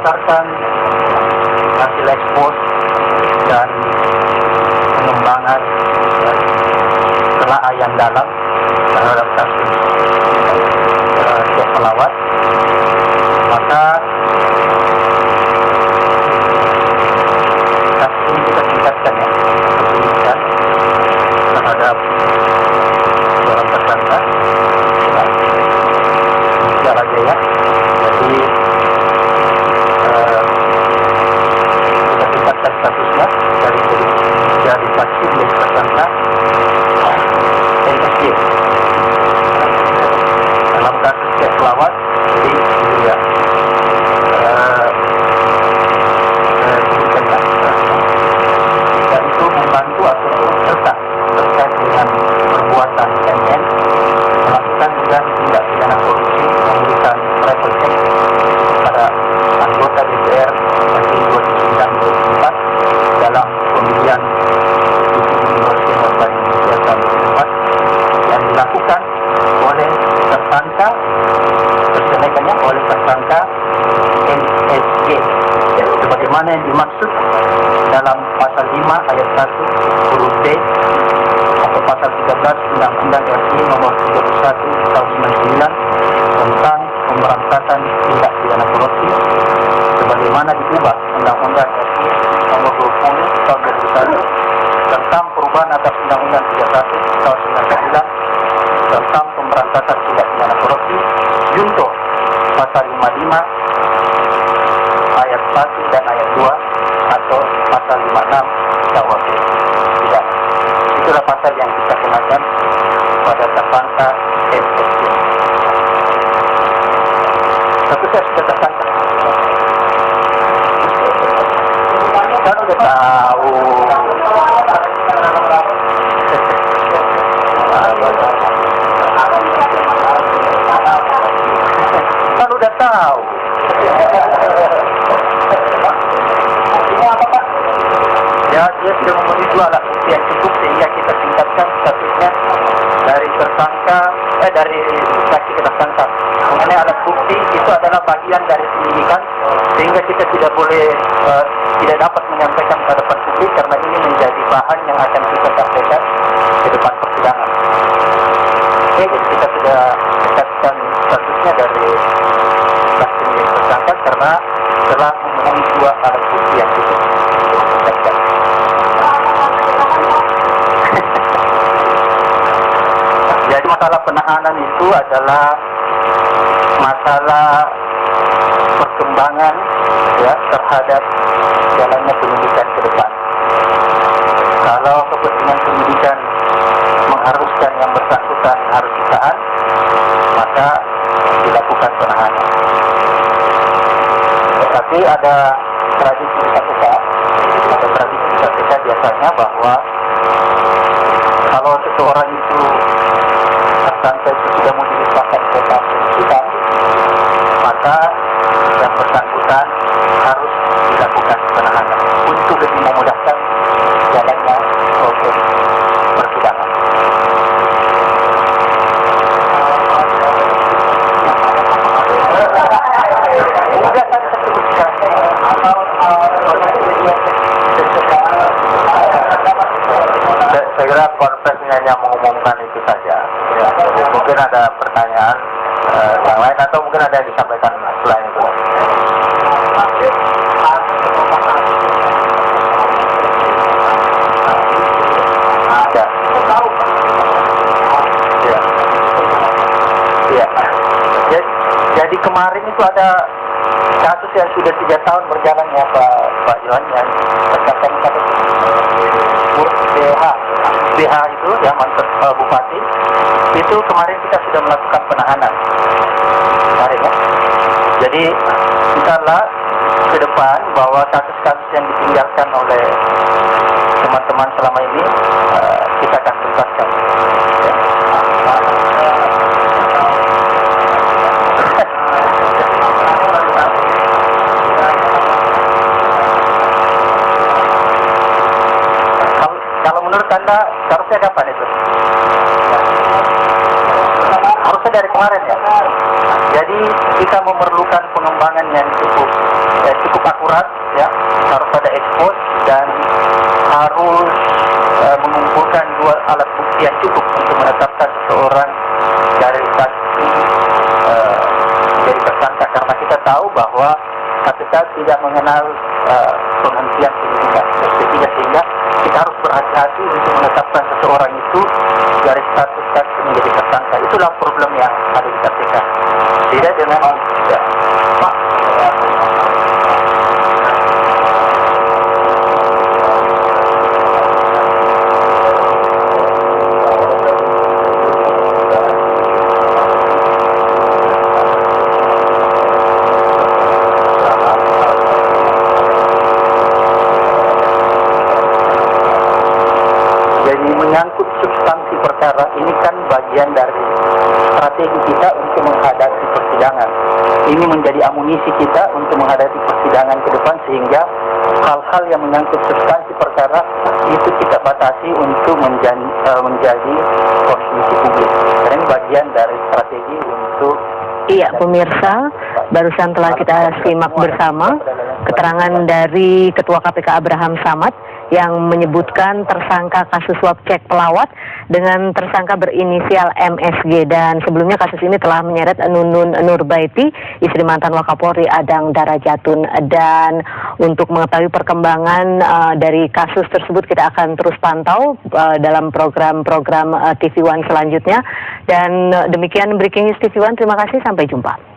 berdasarkan hasil ekspos dan pengembangan telaah yang dalam terhadap kasus Syekh Pelawat, maka kasus ini kita tingkatkan ya, penyidikan terhadap seorang tersangka secara jaya. Jadi kita tingkatkan statusnya dari saksi menjadi tersangka NSJ dalam kasus Syekh Pelawat. Jadi itu ya dan itu membantu atau serta terkait dengan perbuatan MN melakukan juga tindak pidana korupsi, memberikan travel check kepada anggota DPR tahun 2009-2004 dalam pemilihan Universiti Northern Indonesia tahun 2004 yang dilakukan oleh tersangka, tersenaikannya oleh tersangka NSG sebagaimana yang dimaksud dalam pasal 5 ayat 1 huruf D atau pasal 13 Undang-Undang RI nomor 31 tahun 99 tentang pemberantasan tindak pidana korupsi sebagaimana diubah Undang-Undang RI nomor 20 tahun 2001 tentang perubahan atas Undang-Undang 31 tahun 99 tentang pemberantasan tindak pidana korupsi junto pasal 55 ayat 1 dan ayat 2 atau pasal 56 KUHP pidana. Itulah pasal yang kita kenakan pada tersangka NSG. Tapi saya sudah tersangka. Kan udah tahu. Kan udah tahu. Ya, dia sudah memenuhi dua alat bukti yang cukup sehingga kita tingkatkan statusnya dari tersangka, dari saksi ke tersangka. Mengenai alat bukti itu adalah bagian dari penyidikan sehingga kita tidak boleh tidak dapat menyampaikan pada publik karena ini menjadi bahan yang akan kita sampaikan ke depan persidangan. Oke, jadi kita sudah tingkatkan statusnya dari saksi menjadi tersangka karena telah memenuhi dua alat bukti yang cukup. Jadi masalah penahanan itu adalah masalah perkembangan ya terhadap jalannya penyidikan ke depan. Kalau kepentingan penyidikan mengharuskan yang bersangkutan harus ditahan, maka dilakukan penahanan. Tetapi ada tradisi KPK biasanya bahwa kalau seseorang itu tersangka itu sudah mau dilimpahkan ke penyidikan, maka yang bersangkutan harus dilakukan penahanan untuk lebih memudahkan jalannya proses persidangan. Saya kira konferensinya hanya mengumumkan itu saja. Mungkin ada pertanyaan yang lain atau mungkin ada yang disampaikan selain itu. Ya. Jadi kemarin itu ada kasus yang sudah 3 tahun berjalan ya Pak Johan yang terkait kasus BH itu ya mantan bupati itu kemarin kita sudah melakukan penahanan kemarin ya. Jadi insyaallah ke depan bahwa kasus-kasus yang ditinggalkan oleh teman-teman selama ini kita akan tuntaskan. Ya. Kalau menurut Anda harusnya kapan itu? Harusnya dari kemarin ya. Jadi kita memerlukan pengembangan perkembangan yang cukup akurat, ya, harus ada expose dan harus mengumpulkan 2 alat bukti yang cukup untuk menetapkan seseorang dari saksi jadi tersangka, karena kita tahu bahwa KPK tidak mengenal penghentian penyidikan, sehingga kita harus berhati-hati untuk menetapkan seseorang itu dari status saksi menjadi tersangka. Itulah problem yang ada di KPK. Tidak dengan menyangkut substansi perkara ini kan bagian dari strategi kita untuk menghadapi persidangan. Ini menjadi amunisi kita untuk menghadapi persidangan ke depan, sehingga hal-hal yang menyangkut substansi perkara itu kita batasi untuk menjadi konsumsi publik. Dan ini bagian dari strategi untuk... Iya, pemirsa, barusan telah kita simak bersama keterangan dari Ketua KPK Abraham Samad yang menyebutkan tersangka kasus suap cek pelawat dengan tersangka berinisial MSG, dan sebelumnya kasus ini telah menyeret Nunun Nurbaiti, istri mantan Wakapolri Adang Darajatun. Dan untuk mengetahui perkembangan dari kasus tersebut kita akan terus pantau dalam program-program TV One selanjutnya. Dan demikian Breaking News TV One, terima kasih, sampai jumpa.